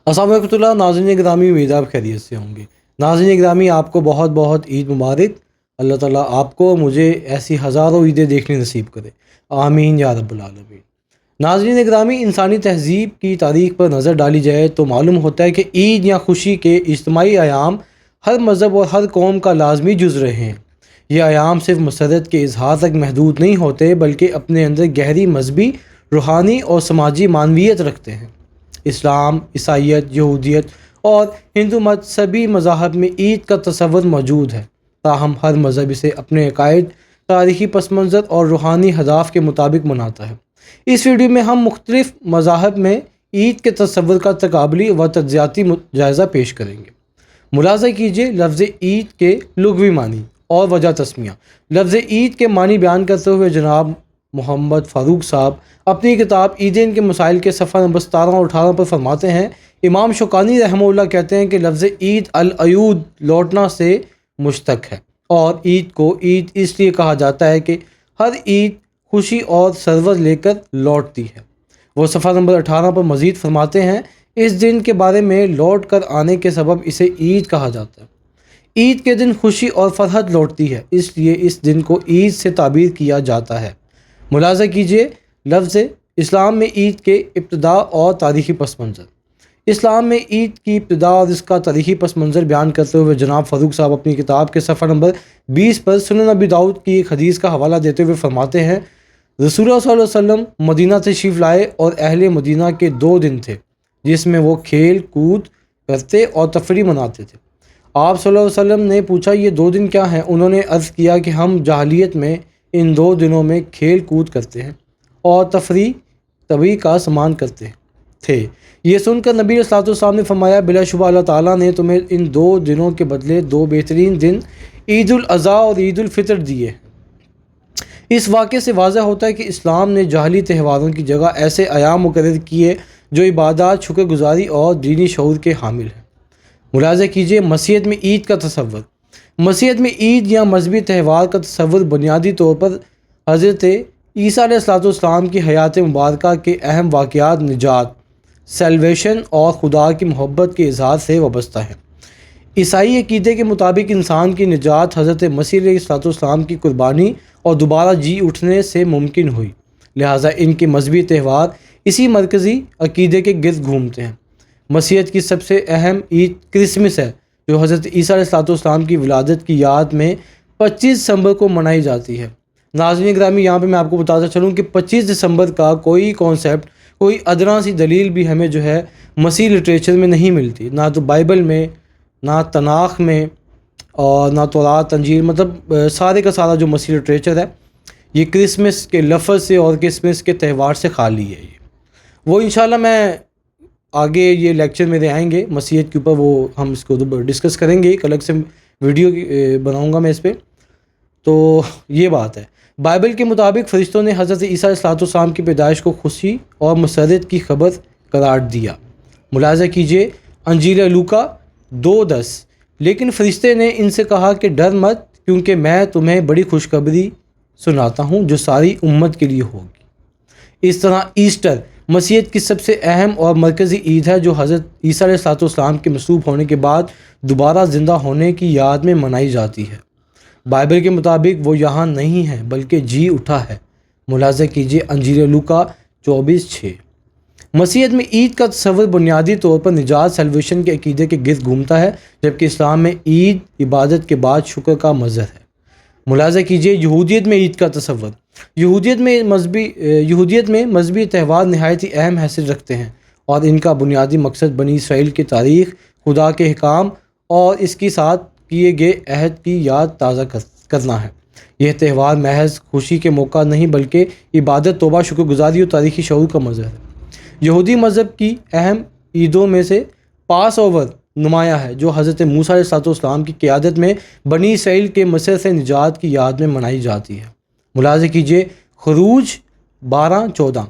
अस्सलाम वालेकुम रहमतुल्लाह। नाज़रीन ग्रामी, उम्मीद आप खैरियत से होंगे। नाज़रीन ग्रामी, आपको बहुत बहुत ईद मुबारक। अल्लाह ताला आपको मुझे ऐसी हज़ारों ईदें देखने नसीब करे, आमीन या रब्बुल आलमीन। नाज़रीन ग्रामी, इंसानी तहज़ीब की तारीख़ पर नज़र डाली जाए तो मालूम होता है कि ईद या खुशी के इज्तिमाई अयाम हर मज़हब और हर कौम का लाजमी जुज़ रहे हैं। ये अयाम सिर्फ मसरत के इजहार तक महदूद नहीं होते, बल्कि अपने अंदर गहरी मजहबी, रूहानी और समाजी मानवियत रखते हैं। इस्लाम, ईसाईयत, यहूदियत और हिंदू मत सभी मज़ाहब में ईद का तसव्वुर मौजूद है। ताहम हर मज़हब इसे अपने अकायद, तारीख़ी पस मंज़र और रूहानी अहदाफ़ के मुताबिक मनाता है। इस वीडियो में हम मुख्तलिफ़ मज़ाहब में ईद के तसव्वुर का तकाबली व तज्ज़ियाती जायज़ा पेश करेंगे। मुलाज़ा कीजिए लफ्ज़ ईद के लुग़वी मानी और वजह तस्मिया। लफ्ज़ ईद के मानी बयान करते हुए जनाब मोहम्मद फ़ारूक साहब अपनी किताब ईदेन के मसाइल के सफ़ा नंबर 17 और 18 पर फरमाते हैं, इमाम शौकानी रहमहुल्लाह कहते हैं कि लफ्ज़ ईद अल-अयूद लौटना से मुश्तक़ है और ईद को ईद इसलिए कहा जाता है कि हर ईद खुशी और सरवर लेकर लौटती है। वो सफ़ा नंबर 18 पर मज़ीद फरमाते हैं, इस दिन के बारे में लौट कर आने के सबब इसे ईद कहा जाता है। ईद के दिन खुशी और फरहत लौटती है, इसलिए इस दिन को ईद से ताबीर किया जाता है। मुलाज़ा कीजिए लफ्ज़ इस्लाम में ईद के इब्तिदा और तारीख़ी पस मंज़र। इस्लाम में ईद की इब्तिदा और इसका तारीख़ी पस मंज़र बयान करते हुए जनाब फ़ारूक साहब अपनी किताब के सफ़ा नंबर 20 पर सुनन नबी दाऊद की एक हदीस का हवाला देते हुए फरमाते हैं, रसूलुल्लाह सल्लल्लाहु अलैहि वसल्लम मदीना तशरीफ़ लाए और अहले मदीना के 2 दिन थे जिसमें वो खेल कूद करते और तफरी मनाते थे। आप सल्लल्लाहु अलैहि वसल्लम ने पूछा, ये 2 दिन क्या हैं? उन्होंने अर्ज़ किया कि हम जाहिलियत में इन 2 दिनों में खेल कूद करते हैं और तफरी तभी का सामान करते थे। ये सुनकर नबी सल्लल्लाहु अलैहि वसल्लम ने फरमाया, बिलाशुबा अल्लाह ताला ने तुम्हें इन 2 दिनों के बदले 2 बेहतरीन दिन ईद उल अज़हा और ईद उल फ़ितर दिए हैं। इस वाक़े से वाज़ह होता है कि इस्लाम ने जाहिली त्योहारों की जगह ऐसे अयाम मुकर्रर किए जो इबादत, शुक्रगुज़ारी और दीनी शऊर के हामिल हैं। मुलाज़ा कीजिए मसीहत में ईद का तसव्वुर। मसीहत में ईद या मजहबी त्यौहार का तसव्वुर बुनियादी तौर पर हज़रत ईसा अलैहिस्सलाम की हयात मुबारका के अहम वाक़यात, निजात, सैल्वेशन और खुदा की मोहब्बत के इज़हार से वाबस्ता है। ईसाई अक़ीदे के मुताबिक इंसान की निजात हज़रत मसीह अलैहिस्सलाम की कुर्बानी और दोबारा जी उठने से मुमकिन हुई, लिहाजा इनके मजहबी त्यौहार इसी मरकज़ी अक़ीदे के गिर्द घूमते हैं। मसीहत की सबसे अहम ईद क्रिसमस है, जो हज़रत ईसा अलैहिस्सलाम की विलादत की याद में 25 दिसंबर को मनाई जाती है। नाज़रीन ग्रामी, यहाँ पे मैं आपको बताता चलूँ कि 25 दिसंबर का कोई कॉन्सेप्ट, कोई अदना सी दलील भी हमें जो है मसीह लिटरेचर में नहीं मिलती, ना तो बाइबल में, ना तनाख़ में और ना तौरात, इंजील, मतलब सारे का सारा जो मसीह लिटरेचर है ये क्रिसमस के लफ्ज़ से और क्रिसमस के त्यौहार से खाली है। ये वो इंशाल्लाह मैं आगे ये लेक्चर मेरे आएंगे मसीहत के ऊपर, वो हम इसको डिस्कस करेंगे, एक अलग से वीडियो बनाऊंगा मैं इस पर। तो ये बात है, बाइबल के मुताबिक फ़रिश्तों ने हज़रत ईसा अलैहिस्सलाम की पैदाइश को खुशी और मसरत की खबर करार दिया। मुलाज़ा कीजिए इंजील लूका 2:10, लेकिन फ़रिश्ते ने इनसे कहा कि डर मत, क्योंकि मैं तुम्हें बड़ी खुशखबरी सुनाता हूँ जो सारी उम्मत के लिए होगी। इस तरह ईस्टर मसीहत की सबसे अहम और मरकज़ी ईद है, जो हज़रत ईसा अलैहिस्सलाम के मसलूब होने के बाद दोबारा ज़िंदा होने की याद में मनाई जाती है। बाइबल के मुताबिक वो यहाँ नहीं है बल्कि जी उठा है। मुलाज़ा कीजिए इंजील लूका 24:6। मसीहत में ईद का तसव्वुर बुनियादी तौर पर निजात, सैल्वेशन के अक़ीदे के गिर्द घूमता है, जबकि इस्लाम में ईद इबादत के बाद शुक्र का मज़हर है। मुलाज़ा कीजिए यहूदियत में ईद का तसव्वुर। यहूदियत में मजहबी त्यौहार नहायत ही अहम हैसियत रखते हैं और इनका बुनियादी मकसद बनी इसराइल की तारीख़, खुदा के अहकाम और इसके साथ किए गए अहद की याद ताज़ा करना है। यह त्यौहार महज खुशी के मौका नहीं बल्कि इबादत, तौबा, शुक्रगुज़ारी और तारीख़ी शऊर का मज़हर है। यहूदी मज़हब की अहम ईदों में से पास ओवर नुमाया है, जो हज़रत मूसा अलैहिस्सलाम की क़यादत में बनी इसराइल के मिस्र से निजात की याद में मनाई जाती है। मुलाज़ा कीजिए ख़ुरूज 12:14,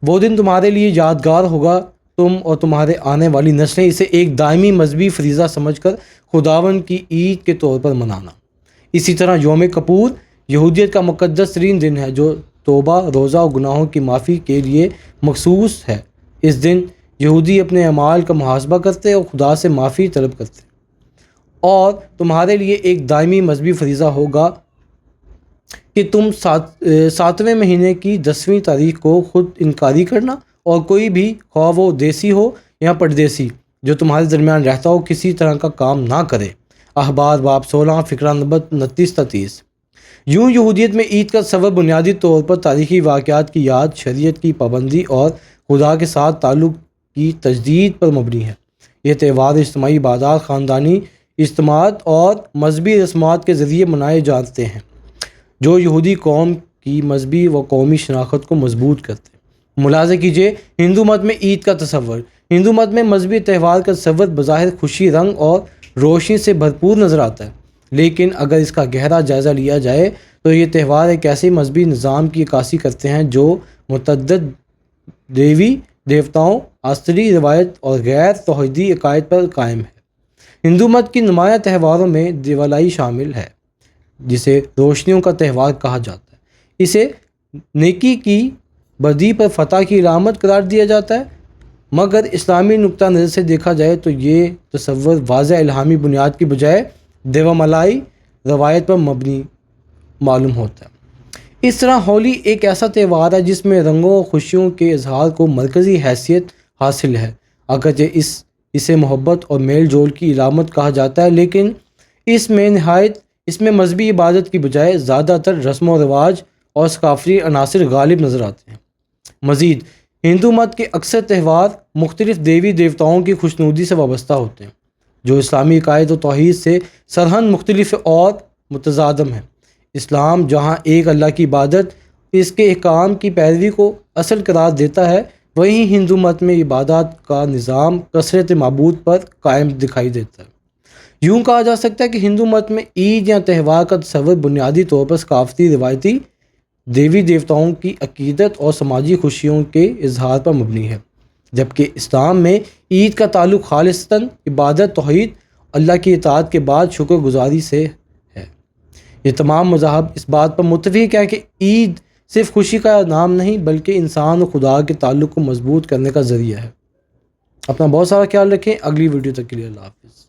वो दिन तुम्हारे लिए यादगार होगा, तुम और तुम्हारे आने वाली नस्लें इसे एक दायमी मजहबी फरीज़ा समझकर खुदावन की ईद के तौर पर मनाना। इसी तरह यौम कपूर यहूदियत का मुक़द्दस तरीन दिन है, जो तौबा, रोज़ा और गुनाहों की माफ़ी के लिए मखसूस है। इस दिन یہودی اپنے اعمال کا محاسبہ کرتے اور خدا سے معافی طلب کرتے، اور تمہارے لیے ایک دائمی مذہبی فریضہ ہوگا کہ تم 7ویں مہینے کی 10ویں تاریخ کو خود انکاری کرنا، اور کوئی بھی، خواہ وہ دیسی ہو یا پردیسی، جو تمہارے درمیان رہتا ہو، کسی طرح کا کام نہ کرے۔ اخبار باب 16 فقرہ نمبر 29 تا 30۔ یوں یہودیت میں عید کا تصور بنیادی طور پر تاریخی واقعات کی یاد، شریعت کی پابندی اور خدا کے ساتھ تعلق کی تجدید پر مبنی ہے۔ یہ تہوار اجتماعی عبادات، خاندانی اجتماعات اور مذہبی رسومات کے ذریعے منائے جاتے ہیں جو یہودی قوم کی مذہبی و قومی شناخت کو مضبوط کرتے ہیں۔ ملاحظہ کیجیے ہندو مت میں عید کا تصور۔ ہندو مت میں مذہبی تہوار کا تصور بظاہر خوشی، رنگ اور روشنی سے بھرپور نظر آتا ہے، لیکن اگر اس کا گہرا جائزہ لیا جائے تو یہ تہوار ایک ایسے مذہبی نظام کی عکاسی کرتے ہیں جو متعدد دیوی دیوتاؤں، عصری روایت اور غیر توحیدی عقائد پر قائم ہے۔ ہندو مت کی نمایاں تہواروں میں دیوالی شامل ہے، جسے روشنیوں کا تہوار کہا جاتا ہے۔ اسے نیکی کی بدی پر فتح کی علامت قرار دیا جاتا ہے، مگر اسلامی نقطہ نظر سے دیکھا جائے تو یہ تصور واضح الہامی بنیاد کی بجائے دیومالائی روایت پر مبنی معلوم ہوتا ہے۔ اس طرح ہولی ایک ایسا تہوار ہے جس میں رنگوں اور خوشیوں کے اظہار کو مرکزی حیثیت حاصل ہے۔ اگرچہ اسے محبت اور میل جول کی علامت کہا جاتا ہے، لیکن اس میں مذہبی عبادت کی بجائے زیادہ تر رسم و رواج اور ثقافتی عناصر غالب نظر آتے ہیں۔ مزید، ہندو مت کے اکثر تہوار مختلف دیوی دیوتاؤں کی خوشنودی سے وابستہ ہوتے ہیں، جو اسلامی عقائد و توحید سے سرہند مختلف اور متصادم ہیں۔ اسلام جہاں ایک اللہ کی عبادت، اس کے احکام کی پیروی کو اصل قرار دیتا ہے، وہیں ہندو مت میں عبادات کا نظام کثرت معبود پر قائم دکھائی دیتا ہے۔ یوں کہا جا سکتا ہے کہ ہندو مت میں عید یا تہوار کا تصور بنیادی طور پر ثقافتی روایتی دیوی دیوتاؤں کی عقیدت اور سماجی خوشیوں کے اظہار پر مبنی ہے، جبکہ اسلام میں عید کا تعلق خالصتاً عبادت، توحید، اللہ کی اطاعت کے بعد شکر گزاری سے ہے۔ یہ تمام مذاہب اس بات پر متفق ہیں کہ عید صرف خوشی کا نام نہیں بلکہ انسان اور خدا کے تعلق کو مضبوط کرنے کا ذریعہ ہے۔ اپنا بہت سارا خیال رکھیں۔ اگلی ویڈیو تک کے لیے اللہ حافظ۔